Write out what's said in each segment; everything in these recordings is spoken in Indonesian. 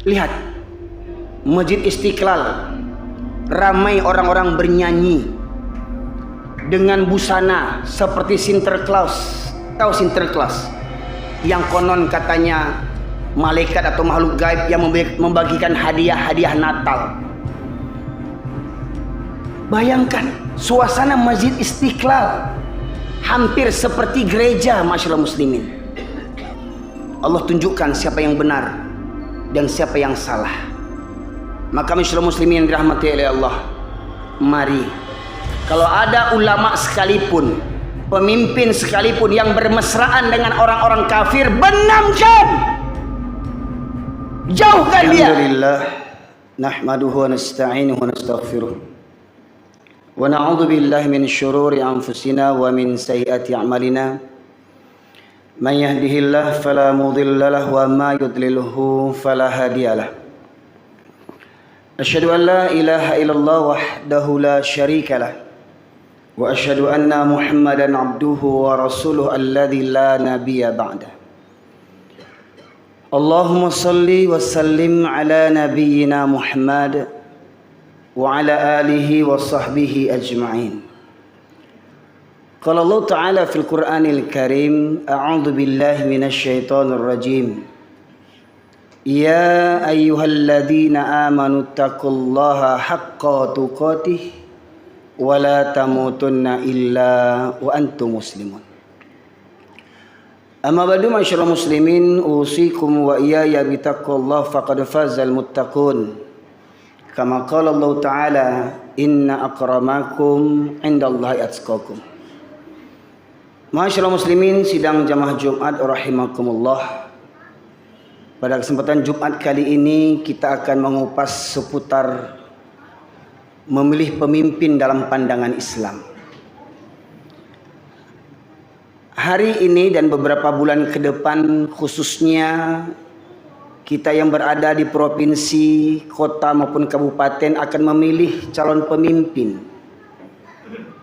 Lihat, Masjid Istiqlal, ramai orang-orang bernyanyi dengan busana seperti Sinterklaas. Tahu Sinterklaas? Yang konon katanya malaikat atau makhluk gaib yang membagikan hadiah-hadiah Natal. Bayangkan suasana Masjid Istiqlal hampir seperti gereja, masyaallah muslimin. Allah tunjukkan siapa yang benar dan siapa yang salah. Maka masyaallah muslimin dirahmati oleh Allah, mari, kalau ada ulama sekalipun, pemimpin sekalipun yang bermesraan dengan orang-orang kafir, benamkan, jauhkan dia. Alhamdulillah, nahmaduhu wa nasta'inuhu wa nastaghfiruh, wa na'udzu billahi min syururi anfusina wa min sayyiati a'malina. Man yahdihillahu fala mudilla lahu wa ma yudlilhu fala hadiyalah. Asyhadu an la ilaha illallah wahdahu la syarika lah, wa asyhadu anna Muhammadan abduhu wa rasuluhu alladzi la nabiyya ba'da. Allahumma salli wa sallim ala nabiyyina Muhammad wa ala alihi wa sahbihi ajma'in. Qala Allah Ta'ala fil Qur'anil Karim, a'udzu billahi minasy syaithanir rajim. Ya ayyuhalladzina amanu taqullaha haqqa tuqatih wa la tamutunna illa wa antum muslimun. Amma ba'du, masyaallah muslimin, usikum wa iyaya bittaqwallahi faqad fazal muttaqun. Kama qala Allah Ta'ala, inna akramakum indallahi atqakum. Masyaallah muslimin, sidang jamaah Jumat rahimakumullah. Pada kesempatan Jumat kali ini kita akan mengupas seputar memilih pemimpin dalam pandangan Islam. Hari ini dan beberapa bulan ke depan, khususnya kita yang berada di provinsi, kota maupun kabupaten akan memilih calon pemimpin.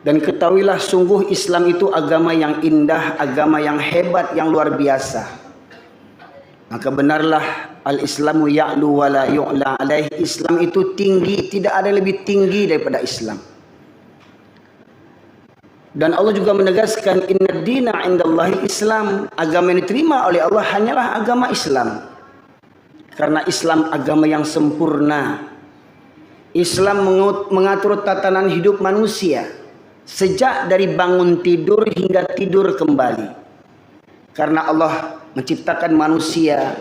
Dan ketahuilah, sungguh Islam itu agama yang indah, agama yang hebat, yang luar biasa. Maka benarlah al-Islamu ya'lu wa la yu'la alaih. Islam itu tinggi, tidak ada lebih tinggi daripada Islam. Dan Allah juga menegaskan, inna dina indallahi Islam. Agama yang diterima oleh Allah hanyalah agama Islam. Karena Islam agama yang sempurna. Islam mengatur tatanan hidup manusia, sejak dari bangun tidur hingga tidur kembali. Karena Allah menciptakan manusia,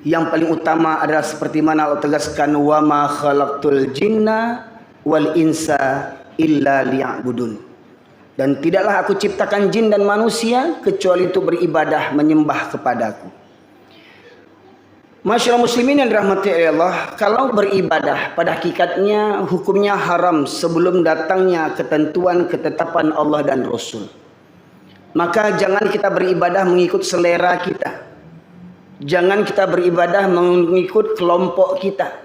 yang paling utama adalah seperti mana Allah tegaskan, wa ma khalaqtul jinna wal insa illa liya'budun. Dan tidaklah aku ciptakan jin dan manusia kecuali itu beribadah, menyembah kepadaku. Masyaallah muslimin yang dirahmati oleh Allah, kalau beribadah pada hakikatnya hukumnya haram sebelum datangnya ketentuan ketetapan Allah dan Rasul. Maka jangan kita beribadah mengikut selera kita. Jangan kita beribadah mengikut kelompok kita.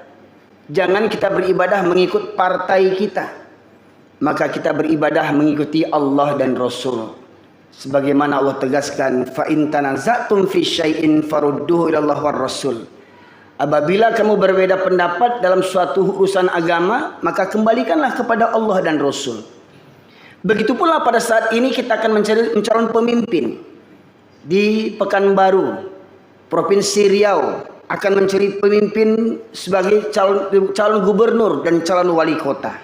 Jangan kita beribadah mengikut partai kita. Maka kita beribadah mengikuti Allah dan Rasul. Sebagaimana Allah tegaskan, fa in tanaza'tum fi syai'in farudduhu ila Allah war Rasul. Apabila kamu berbeda pendapat dalam suatu urusan agama, maka kembalikanlah kepada Allah dan Rasul. Begitu pula pada saat ini kita akan mencari calon pemimpin di Pekanbaru, Provinsi Riau, akan mencari pemimpin sebagai calon gubernur dan calon wali kota.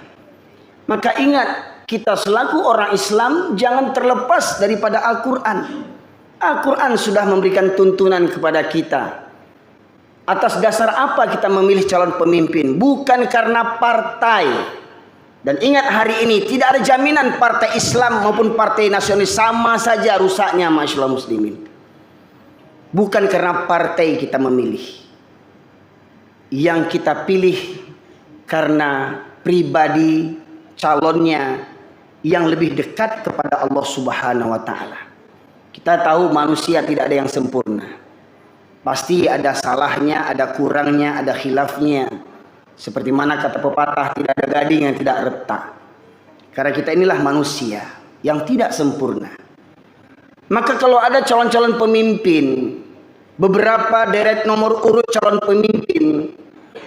Maka ingat, kita selaku orang Islam jangan terlepas daripada Al-Quran. Al-Quran sudah memberikan tuntunan kepada kita. Atas dasar apa kita memilih calon pemimpin? Bukan karena partai. Dan ingat, hari ini tidak ada jaminan partai Islam maupun partai nasionalis, sama saja rusaknya, masyaallah muslimin. Bukan karena partai kita memilih. Yang kita pilih karena pribadi calonnya yang lebih dekat kepada Allah Subhanahu wa taala. Kita tahu manusia tidak ada yang sempurna. Pasti ada salahnya, ada kurangnya, ada khilafnya. Seperti mana kata pepatah, tidak ada gading yang tidak retak. Karena kita inilah manusia yang tidak sempurna. Maka kalau ada calon-calon pemimpin beberapa deret nomor urut calon pemimpin.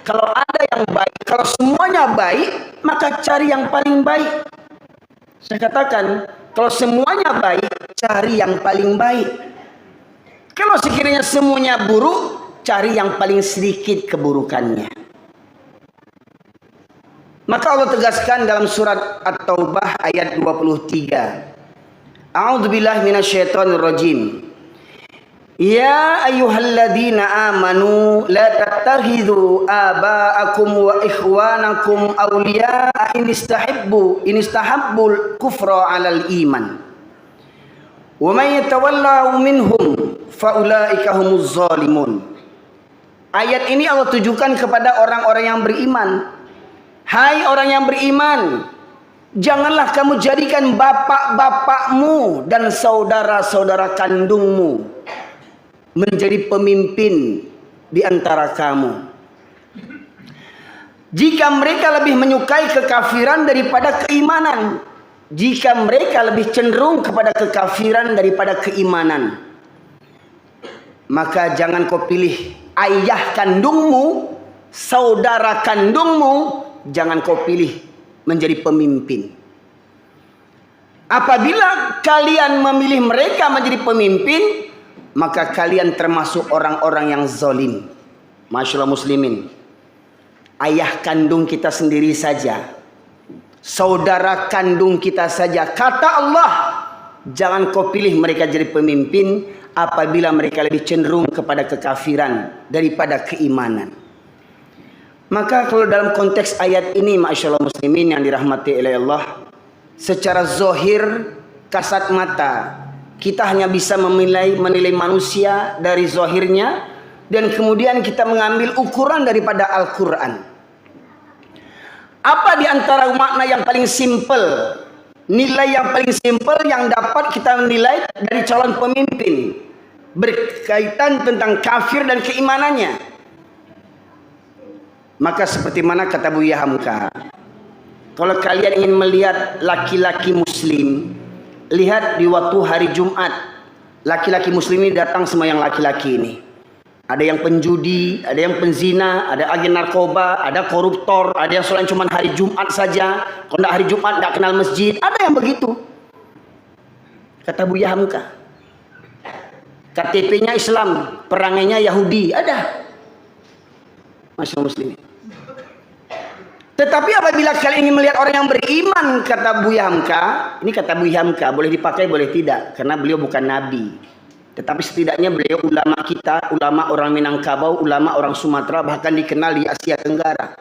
Kalau ada yang baik, kalau semuanya baik, maka cari yang paling baik. Saya katakan, kalau semuanya baik, cari yang paling baik. Kalau sekiranya semuanya buruk, cari yang paling sedikit keburukannya. Maka Allah tegaskan dalam surat At-Taubah ayat 23. A'udzubillahi minasyaitonirrajim. Ya ayyuhalladzina amanu la tattakhidhu aba'akum wa ikhwanakum awliya'a in istahabbul kufra 'alal iman. Wa may yatawallahu minhum fa ulaika humuz zalimun. Ayat ini Allah tujukan kepada orang-orang yang beriman. Hai orang yang beriman, janganlah kamu jadikan bapak-bapakmu dan saudara-saudara kandungmu menjadi pemimpin di antara kamu. Jika mereka lebih menyukai kekafiran daripada keimanan, jika mereka lebih cenderung kepada kekafiran daripada keimanan, maka jangan kau pilih ayah kandungmu, saudara kandungmu, jangan kau pilih menjadi pemimpin. Apabila kalian memilih mereka menjadi pemimpin, maka kalian termasuk orang-orang yang zalim. Masyaallah muslimin. Ayah kandung kita sendiri saja, saudara kandung kita saja, kata Allah, jangan kau pilih mereka jadi pemimpin apabila mereka lebih cenderung kepada kekafiran daripada keimanan. Maka kalau dalam konteks ayat ini, masyaallah muslimin yang dirahmati oleh Allah, secara zahir kasat mata kita hanya bisa menilai manusia dari zahirnya, dan kemudian kita mengambil ukuran daripada Al-Quran. Apa di antara makna yang paling simpel, nilai yang paling simpel yang dapat kita menilai dari calon pemimpin berkaitan tentang kafir dan keimanannya? Maka seperti mana kata Buya Hamka, kalau kalian ingin melihat laki-laki muslim, lihat di waktu hari Jumat. Laki-laki muslim ini datang semua yang laki-laki ini. Ada yang penjudi, ada yang penzina, ada agen narkoba, ada koruptor, ada yang sholat cuma hari Jumat saja. Kalau tidak hari Jumat tidak kenal masjid, ada yang begitu. Kata Buya Hamka, KTP-nya Islam, perangainya Yahudi, ada. Masyaallah muslimin. Tetapi apabila kalian ingin melihat orang yang beriman, kata Buya Hamka, ini kata Buya Hamka, boleh dipakai boleh tidak, karena beliau bukan nabi. Tetapi setidaknya beliau ulama kita, ulama orang Minangkabau, ulama orang Sumatera, bahkan dikenal di Asia Tenggara.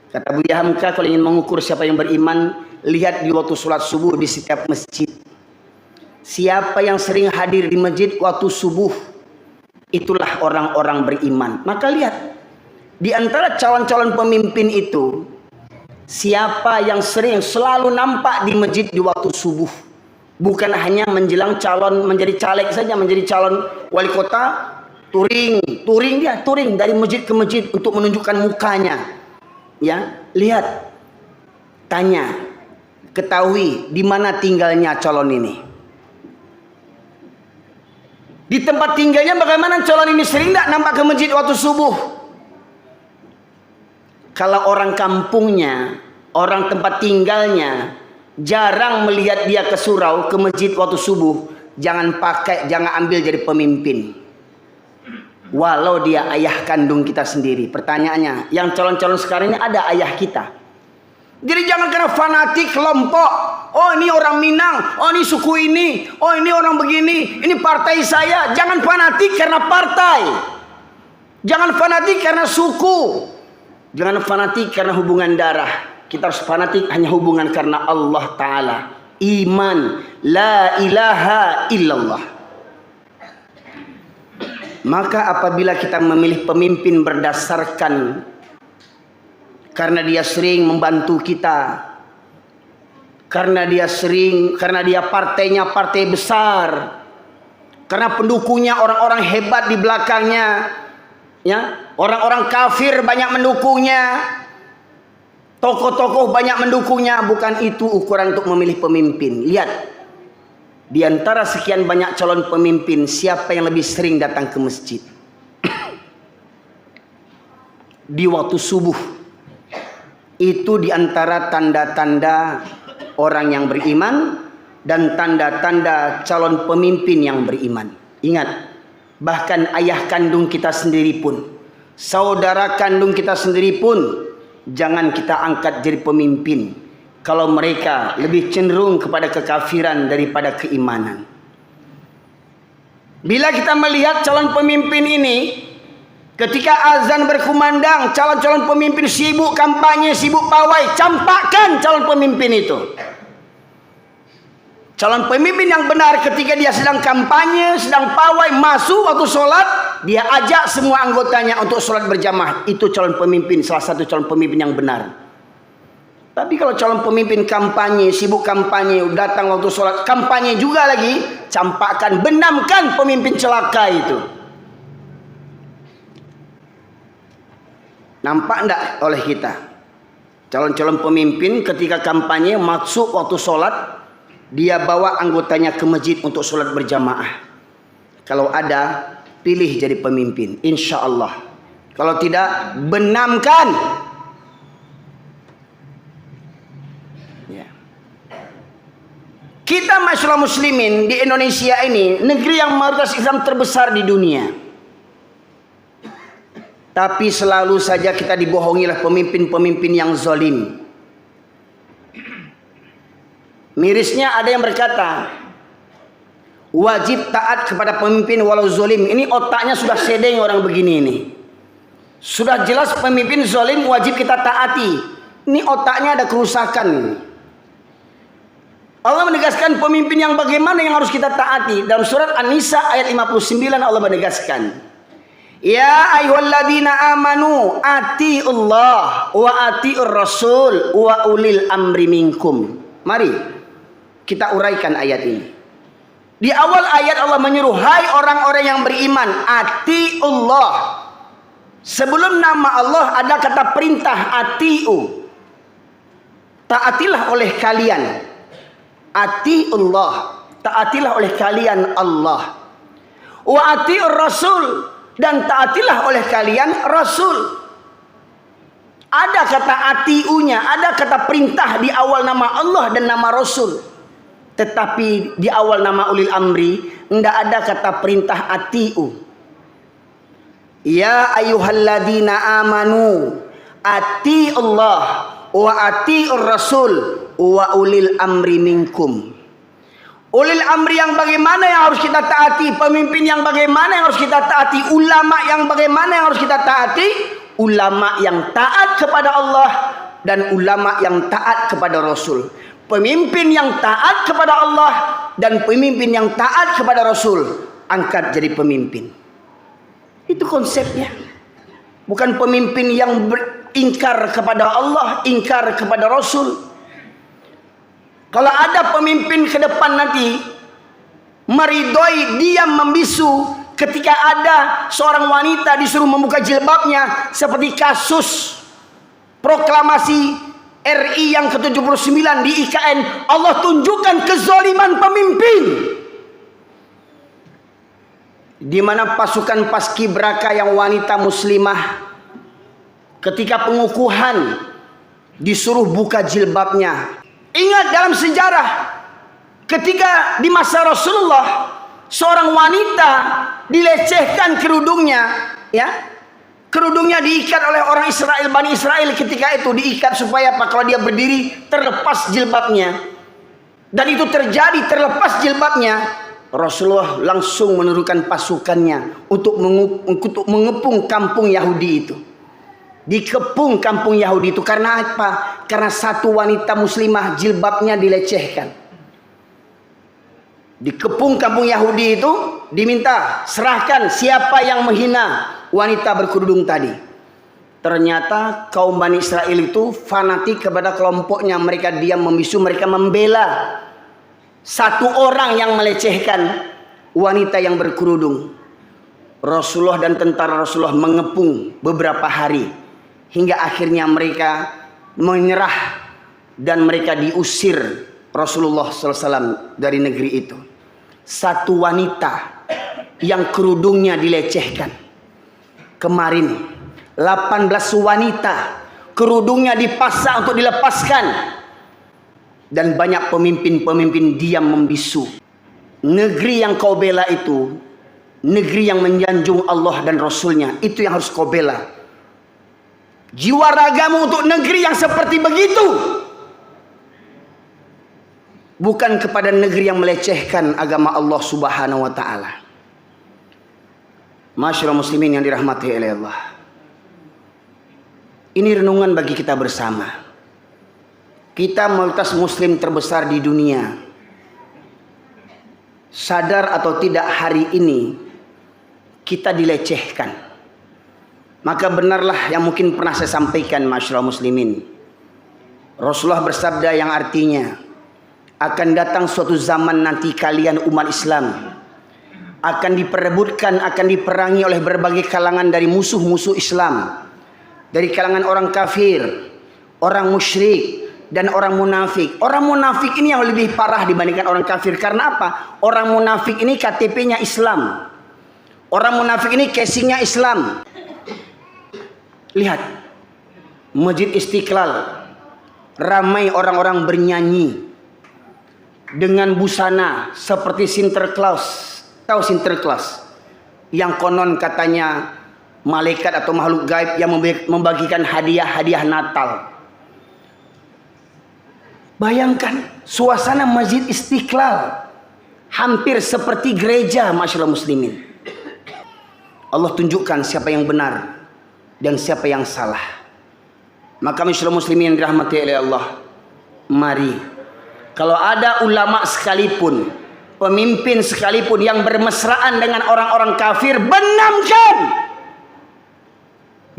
Kata Buya Hamka, kalau ingin mengukur siapa yang beriman, lihat di waktu sholat subuh di setiap masjid. Siapa yang sering hadir di masjid waktu subuh, itulah orang-orang beriman. Maka lihat, di antara calon-calon pemimpin itu, siapa yang sering selalu nampak di masjid di waktu subuh, bukan hanya menjelang calon menjadi caleg saja, menjadi calon wali kota, touring dari masjid ke masjid untuk menunjukkan mukanya. Ya, lihat, tanya, ketahui di mana tinggalnya calon ini. Di tempat tinggalnya bagaimana calon ini, sering tidak nampak ke masjid waktu subuh? Kalau orang kampungnya, orang tempat tinggalnya, jarang melihat dia ke surau, ke masjid waktu subuh, jangan ambil jadi pemimpin. Walau dia ayah kandung kita sendiri. Pertanyaannya, yang calon-calon sekarang ini ada ayah kita. Jadi jangan karena fanatik kelompok. Oh ini orang Minang, oh ini suku ini, oh ini orang begini, ini partai saya. Jangan fanatik karena partai. Jangan fanatik karena suku. Jangan fanatik karena hubungan darah. Kita harus fanatik hanya hubungan karena Allah Ta'ala. Iman. La ilaha illallah. Maka apabila kita memilih pemimpin berdasarkan karena dia sering membantu kita, karena dia partainya partai besar, karena pendukungnya orang-orang hebat di belakangnya, ya, orang-orang kafir banyak mendukungnya, tokoh-tokoh banyak mendukungnya, bukan itu ukuran untuk memilih pemimpin. Lihat Di antara sekian banyak calon pemimpin, siapa yang lebih sering datang ke masjid? Di waktu subuh. Itu di antara tanda-tanda orang yang beriman dan tanda-tanda calon pemimpin yang beriman. Ingat, bahkan ayah kandung kita sendiri pun, saudara kandung kita sendiri pun, jangan kita angkat jadi pemimpin kalau mereka lebih cenderung kepada kekafiran daripada keimanan. Bila kita melihat calon pemimpin ini, ketika azan berkumandang, calon-calon pemimpin sibuk kampanye, sibuk pawai, campakkan calon pemimpin itu. Calon pemimpin yang benar ketika dia sedang kampanye, sedang pawai, masuk waktu sholat, dia ajak semua anggotanya untuk sholat berjamaah. Itu calon pemimpin, salah satu calon pemimpin yang benar. Tapi kalau calon pemimpin kampanye, sibuk kampanye, datang waktu sholat, kampanye juga lagi, campakkan, benamkan pemimpin celaka itu. Nampak enggak oleh kita? Calon-calon pemimpin ketika kampanye, masuk waktu sholat, dia bawa anggotanya ke masjid untuk sholat berjamaah. Kalau ada, pilih jadi pemimpin, insya Allah. Kalau tidak, benamkan. Kita masyarakat muslimin di Indonesia ini, negeri yang mayoritas Islam terbesar di dunia. Tapi selalu saja kita dibohongi oleh pemimpin-pemimpin yang zalim. Mirisnya ada yang berkata, wajib taat kepada pemimpin walau zalim. Ini otaknya sudah sedeng orang begini ini. Sudah jelas pemimpin zalim wajib kita taati. Ini otaknya ada kerusakan ini. Allah menegaskan pemimpin yang bagaimana yang harus kita taati. Dalam surat An-Nisa ayat 59 Allah menegaskan, ya ayyuhalladzina amanu atiullah wa atiur rasul wa ulil amri minkum. Mari kita uraikan ayat ini. Di awal ayat Allah menyuruh, hai orang-orang yang beriman, atiullah. Sebelum nama Allah ada kata perintah atiu. Taatilah oleh kalian. Atiullah, taatilah oleh kalian Allah. Wa atiur rasul, dan taatilah oleh kalian rasul. Ada kata atiunya, ada kata perintah di awal nama Allah dan nama rasul. Tetapi di awal nama ulil amri tidak ada kata perintah atiu. Ya ayyuhalladzina amanu atiullah wa atiur rasul wa ulil amri minkum. Ulil amri yang bagaimana yang harus kita taati, pemimpin yang bagaimana yang harus kita taati, ulama yang bagaimana yang harus kita taati, ulama yang taat kepada Allah dan ulama yang taat kepada Rasul. Pemimpin yang taat kepada Allah dan pemimpin yang taat kepada Rasul, angkat jadi pemimpin. Itu konsepnya. Bukan pemimpin yang ingkar kepada Allah, ingkar kepada Rasul. Kalau ada pemimpin ke depan nanti meridhoi, diam membisu ketika ada seorang wanita disuruh membuka jilbabnya, seperti kasus proklamasi RI yang ke-79 di IKN, Allah tunjukkan kezaliman pemimpin. Di mana pasukan paskibraka yang wanita muslimah ketika pengukuhan disuruh buka jilbabnya. Ingat dalam sejarah ketika di masa Rasulullah seorang wanita dilecehkan kerudungnya, ya. Kerudungnya diikat oleh orang Israel, Bani Israel ketika itu diikat supaya apa? Kalau dia berdiri terlepas jilbabnya. Dan itu terjadi, terlepas jilbabnya. Rasulullah langsung menurunkan pasukannya untuk mengepung kampung Yahudi itu. Dikepung kampung Yahudi itu karena apa? Karena satu wanita muslimah jilbabnya dilecehkan. Dikepung kampung Yahudi itu, diminta serahkan siapa yang menghina wanita berkerudung tadi. Ternyata kaum Bani Israel itu fanatik kepada kelompoknya. Mereka diam membisu, mereka membela satu orang yang melecehkan wanita yang berkerudung. Rasulullah dan tentara Rasulullah mengepung beberapa hari. Hingga akhirnya mereka menyerah dan mereka diusir Rasulullah SAW dari negeri itu. satu wanita yang kerudungnya dilecehkan. Kemarin 18 wanita kerudungnya dipaksa untuk dilepaskan. Dan banyak pemimpin-pemimpin diam membisu. Negeri yang kau bela itu negeri yang menyanjung Allah dan Rasulnya. Itu yang harus kau bela. Jiwa ragamu untuk negeri yang seperti begitu, bukan kepada negeri yang melecehkan agama Allah subhanahu wa ta'ala. Masyaallah muslimin yang dirahmati oleh Allah, ini renungan bagi kita bersama. Kita mayoritas muslim terbesar di dunia. Sadar atau tidak hari ini kita dilecehkan. Maka benarlah yang mungkin pernah saya sampaikan, masyaallah muslimin. Rasulullah bersabda yang artinya, akan datang suatu zaman nanti kalian umat Islam akan diperebutkan, akan diperangi oleh berbagai kalangan dari musuh-musuh Islam. Dari kalangan orang kafir, orang musyrik, dan orang munafik. Orang munafik ini yang lebih parah dibandingkan orang kafir. Karena apa? Orang munafik ini KTP-nya Islam. Orang munafik ini casingnya Islam. Lihat, Masjid Istiqlal, ramai orang-orang bernyanyi dengan busana seperti Sinterklaas. Tahu Sinterklaas? Yang konon katanya malaikat atau makhluk gaib yang membagikan hadiah-hadiah Natal. Bayangkan suasana Masjid Istiqlal hampir seperti gereja, masyaallah muslimin. Allah tunjukkan siapa yang benar dan siapa yang salah. Maka masyaallah muslimin yang dirahmati oleh Allah, mari, kalau ada ulama sekalipun, pemimpin sekalipun yang bermesraan dengan orang-orang kafir, benamkan,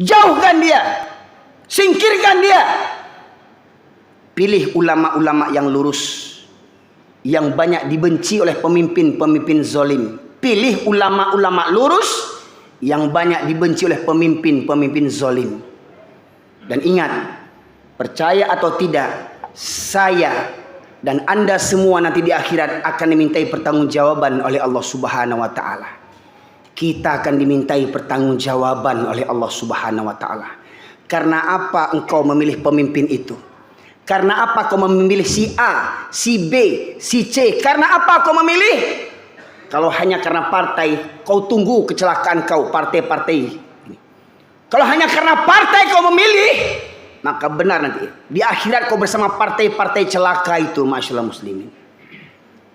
jauhkan dia, singkirkan dia. Pilih ulama-ulama yang lurus, yang banyak dibenci oleh pemimpin-pemimpin zalim. Pilih ulama-ulama lurus yang banyak dibenci oleh pemimpin-pemimpin zalim. Dan ingat, percaya atau tidak, saya dan Anda semua nanti di akhirat akan dimintai pertanggungjawaban oleh Allah Subhanahu wa taala. Kita akan dimintai pertanggungjawaban oleh Allah Subhanahu wa taala. Karena apa engkau memilih pemimpin itu? Karena apa kau memilih si A, si B, si C? Karena apa kau memilih? Kalau hanya karena partai, kau tunggu kecelakaan kau, partai-partai. Kalau hanya karena partai kau memilih, maka benar nanti di akhirat kau bersama partai-partai celaka itu, masyaallah muslimin.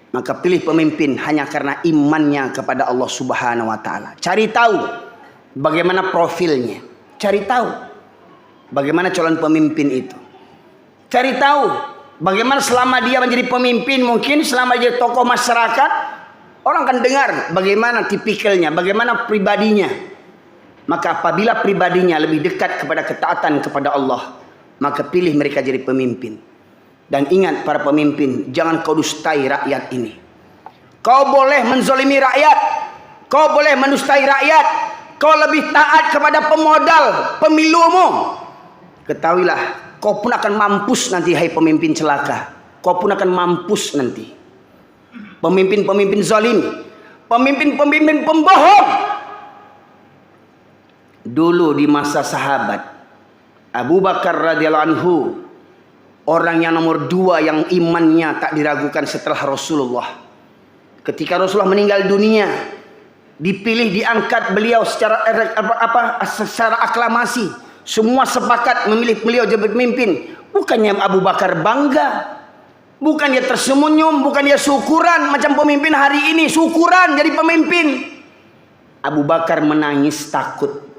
Maka pilih pemimpin hanya karena imannya kepada Allah Subhanahu wa taala. Cari tahu bagaimana profilnya. Cari tahu bagaimana calon pemimpin itu. Cari tahu bagaimana selama dia menjadi pemimpin, mungkin selama dia tokoh masyarakat, orang akan dengar bagaimana tipikalnya, bagaimana pribadinya. Maka apabila pribadinya lebih dekat kepada ketaatan kepada Allah, maka pilih mereka jadi pemimpin. Dan ingat para pemimpin, jangan kau dustai rakyat ini. Kau boleh menzolimi rakyat, kau boleh mendustai rakyat, kau lebih taat kepada pemodal pemilumu. Ketahuilah, kau pun akan mampus nanti, hai pemimpin celaka. Kau pun akan mampus nanti. Pemimpin-pemimpin zalim, pemimpin-pemimpin pembohong. Dulu di masa sahabat, Abu Bakar radhiyallahu anhu, orang yang nomor 2 yang imannya tak diragukan setelah Rasulullah. Ketika Rasulullah meninggal dunia, dipilih, diangkat beliau secara aklamasi. Semua sepakat memilih beliau jadi pemimpin. Bukannya Abu Bakar bangga, bukan dia tersenyum, bukan dia syukuran macam pemimpin hari ini, syukuran jadi pemimpin. Abu Bakar menangis takut.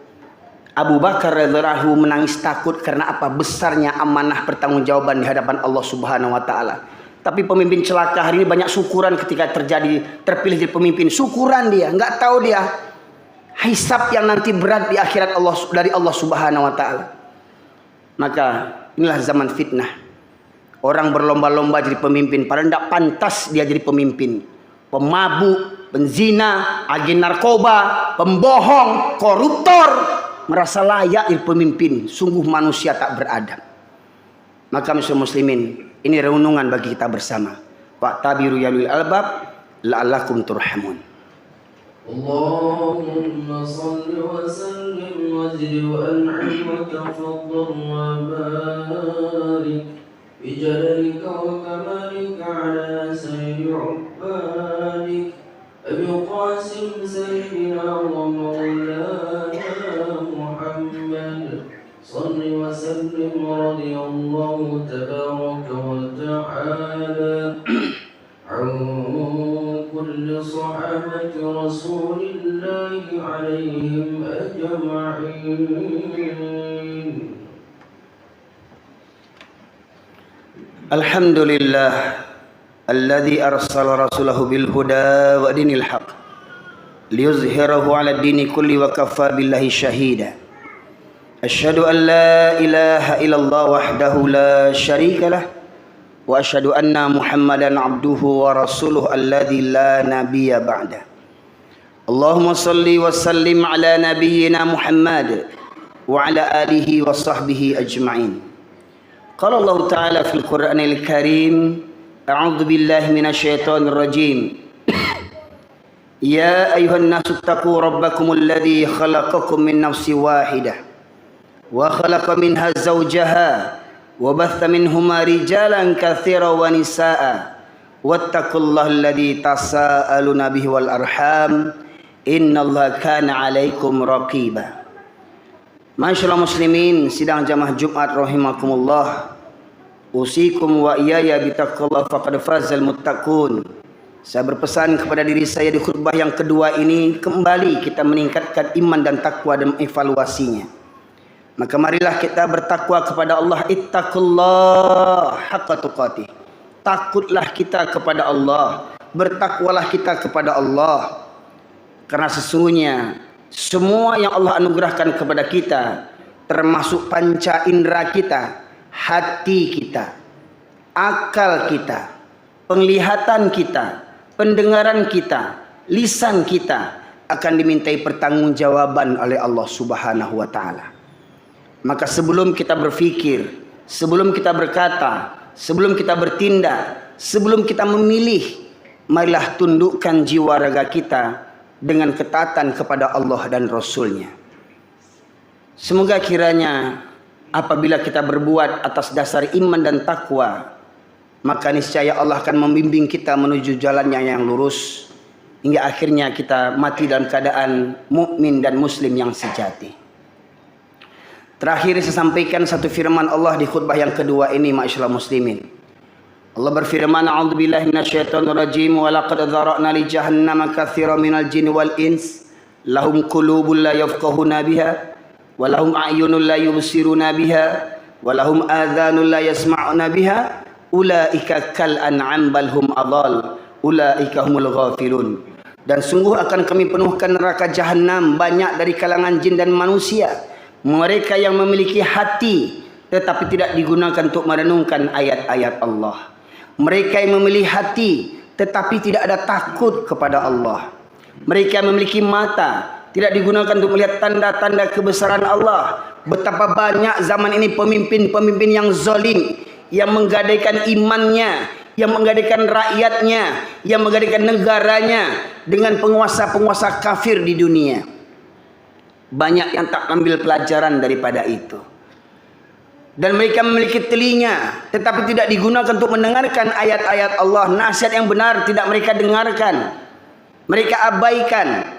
Abu Bakar radhiyallahu menangis takut karena apa? Besarnya amanah pertanggungjawaban di hadapan Allah Subhanahu wa taala. Tapi pemimpin celaka hari ini banyak syukuran ketika terpilih jadi pemimpin. Syukuran dia, enggak tahu dia hisab yang nanti berat di akhirat Allah, dari Allah Subhanahu wa taala. Maka inilah zaman fitnah. Orang berlomba-lomba jadi pemimpin, padahal tidak pantas dia jadi pemimpin. Pemabuk, penzina, agen narkoba, pembohong, koruptor merasa layak jadi pemimpin. Sungguh manusia tak beradab. Maka muslimin, ini renungan bagi kita bersama. Pak Tabiru ya ulil albab, la'allakum turhamun. Allahumma salli wa sallim wa zid wa an'im wa tafaddal wa barik bi jalalika wa kamalika ala sayyidi ubbadik Abi Qasim sayyidina wa maulana Muhammad salli wa sallim radiyallahu tabaraka wa ta'ala كل صحابة رسول الله عليهم أجمعين. الحمد لله الذي أرسل رسوله بالهدى ودين الحق ليظهره على الدين كله وكفى بالله شهيدا. أشهد أن لا إله إلا الله وحده لا شريك له وأشهد أن محمدا عبده ورسوله الذي لا نبي بعده. اللهم صل وسلم على نبينا محمد وعلى آله وصحبه أجمعين. قال الله تعالى في القرآن الكريم: أعوذ بالله من الشيطان الرجيم. يا أيها الناس اتقوا ربكم الذي خلقكم من نفس واحدة وخلق منها زوجها وبث منهما رجالا كثيرا ونساء واتقوا الله الذي تساءلون به والأرحام إن الله كان عليكم رقيبا. Masyaallah muslimin, sidang jamaah Jumat rahimakumullah. Usikum wa iyaya bitaqullah faqad fazal muttaqun. Saya berpesan kepada diri saya di khutbah yang kedua ini, kembali kita meningkatkan iman dan takwa dan evaluasinya. Maka marilah kita bertakwa kepada Allah. Ittaqullah haqqa tuqatih. Takutlah kita kepada Allah, bertakwalah kita kepada Allah. Karena sesungguhnya semua yang Allah anugerahkan kepada kita, termasuk panca indera kita, hati kita, akal kita, penglihatan kita, pendengaran kita, lisan kita, akan dimintai pertanggungjawaban oleh Allah Subhanahu wa taala. Maka sebelum kita berfikir, sebelum kita berkata, sebelum kita bertindak, sebelum kita memilih, marilah tundukkan jiwa raga kita dengan ketaatan kepada Allah dan Rasul-Nya. Semoga kiranya apabila kita berbuat atas dasar iman dan takwa, maka niscaya Allah akan membimbing kita menuju jalannya yang lurus, hingga akhirnya kita mati dalam keadaan mukmin dan muslim yang sejati. Terakhir saya sampaikan satu firman Allah di khutbah yang kedua ini, ma'asyiral muslimin. Allah berfirman, a'udzubillahi minasyaitonir rajim, wa laqad dzara'na li jahannama katsiran minal jinni wal ins lahum qulubun la yafqahuna biha wa lahum a'yunun la yubsiruna biha wa lahum adhanun la yasma'una biha ulaika kal an'am bal hum adall ulaika humul ghafilun. Dan sungguh akan kami penuhkan neraka jahanam banyak dari kalangan jin dan manusia, mereka yang memiliki hati tetapi tidak digunakan untuk merenungkan ayat-ayat Allah. Mereka yang memiliki hati tetapi tidak ada takut kepada Allah. Mereka yang memiliki mata tidak digunakan untuk melihat tanda-tanda kebesaran Allah. Betapa banyak zaman ini pemimpin-pemimpin yang zalim, yang menggadaikan imannya, yang menggadaikan rakyatnya, yang menggadaikan negaranya dengan penguasa-penguasa kafir di dunia. Banyak yang tak ambil pelajaran daripada itu. Dan mereka memiliki telinga tetapi tidak digunakan untuk mendengarkan ayat-ayat Allah. Nasihat yang benar tidak mereka dengarkan, mereka abaikan.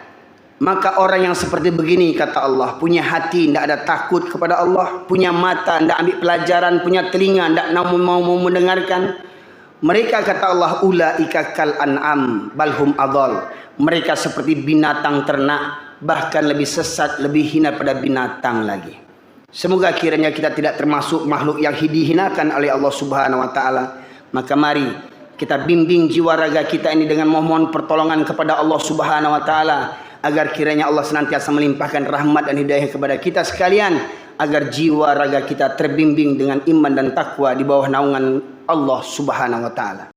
Maka orang yang seperti begini, kata Allah, punya hati tidak ada takut kepada Allah, punya mata tidak ambil pelajaran, punya telinga tidak mau mendengarkan. Mereka, kata Allah, ulaika kal an'am balhum adall. Mereka seperti binatang ternak, bahkan lebih sesat, lebih hina pada binatang lagi. Semoga kiranya kita tidak termasuk makhluk yang dihinakan oleh Allah Subhanahu wa taala. Maka mari kita bimbing jiwa raga kita ini dengan mohon pertolongan kepada Allah Subhanahu wa taala, agar kiranya Allah senantiasa melimpahkan rahmat dan hidayah kepada kita sekalian, agar jiwa raga kita terbimbing dengan iman dan takwa di bawah naungan Allah Subhanahu wa taala.